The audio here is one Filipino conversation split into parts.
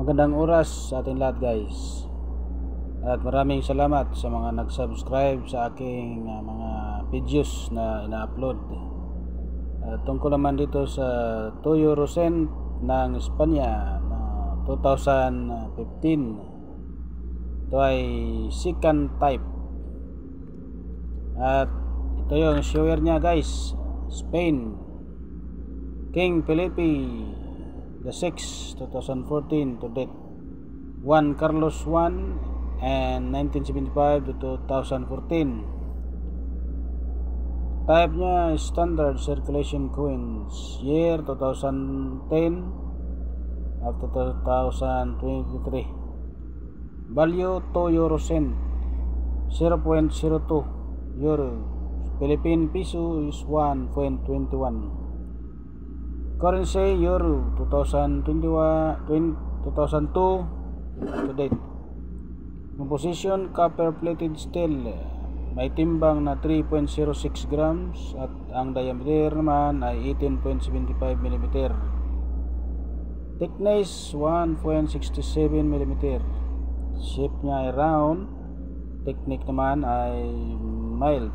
Magandang oras sa ating lahat guys. At maraming salamat sa mga nag-subscribe sa aking mga videos na ina-upload. Tungkol naman dito sa Toyo Rosent ng Espanya na 2015. Ito ay second type. At ito yung shower niya guys. Spain. King Felipe the 6th, 2014 to date. Juan Carlos I and 1975 to 2014. Type niya standard circulation coins. Year 2010 up to 2023. Value Toyo Rosent 0.02 euro. Philippine peso is 1.21. Currency euro 2002 to date. Composition copper plated steel. May timbang na 3.06 grams at ang diameter naman ay 18.75 mm. Thickness 1.67 mm. Shape niya ay round. Technique naman ay mild.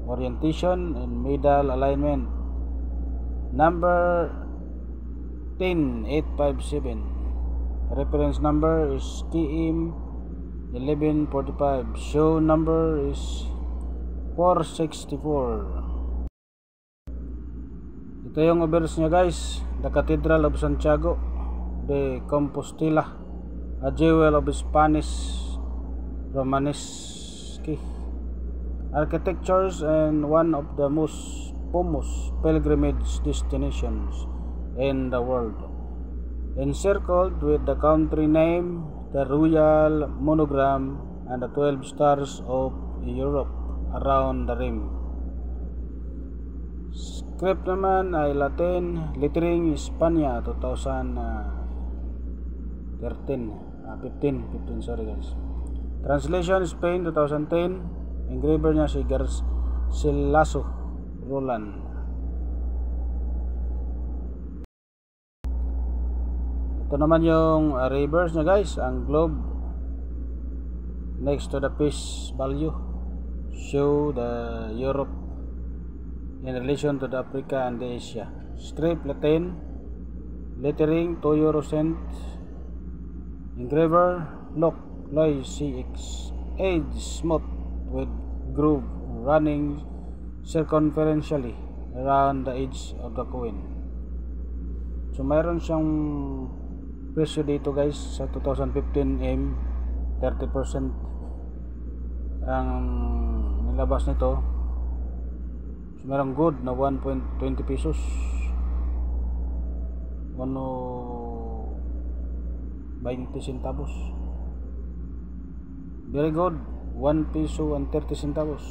Orientation and middle alignment. Number 10857. Reference number is KM 1145. Show number is 464. Ito yung obverse niya guys. The Cathedral of Santiago de Compostela, a jewel of Spanish Romanesque architectures and one of the most famous pilgrimage destinations in the world. Encircled with the country name, the royal monogram, and the 12 stars of Europe around the rim. Script naman ay Latin, lettering Espanya 2015 sorry guys. Translation Spain 2010. Engraver niya si Garcilaso Roland. Ito naman yung reverse niya guys, ang globe next to the peace value show the Europe in relation to the Africa and the Asia. Script Latin, lettering Toyo Rosent. Engraver Loy CX. Edge smooth with groove running circumferentially around the edge of the coin. So mayroon siyang presyo dito guys sa 2015 M 30% ang nilabas nito. So mayroong good na 1.20 pesos 20 centavos. Very good, 1 peso and 30 centavos.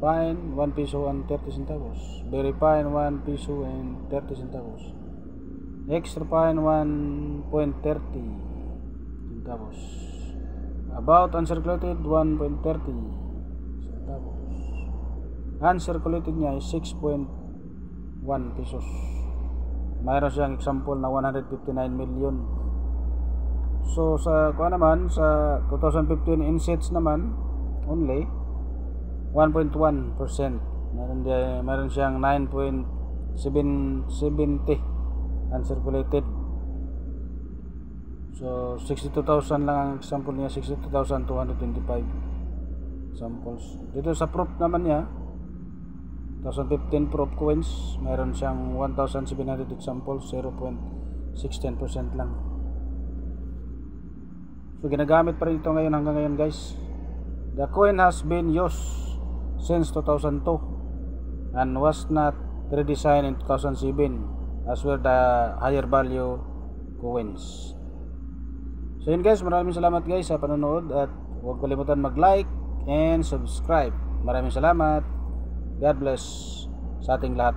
Fine, 1 peso and 30 centavos. Very fine, 1 peso and 30 centavos. Extra fine, 1.30 centavos. About uncirculated, 1.30 centavos. Uncirculated niya ay 6.1 pesos. Mayroon siyang example na 159 million. So sa kuha naman sa 2015 insets naman only 1.1%. Meron siyang 9.70 uncirculated. So 62,000 lang ang example niya, 62,225 samples. Dito sa proof naman niya 2015 proof coins, meron siyang 1,700 examples, 0.16% lang. So ginagamit pa rin ito ngayon hanggang ngayon guys. The coin has been used since 2002 and was not redesigned in 2007 as were the higher value coins. So yun guys, maraming salamat guys sa panonood at huwag kalimutan mag-like and subscribe. Maraming salamat. God bless sa ating lahat.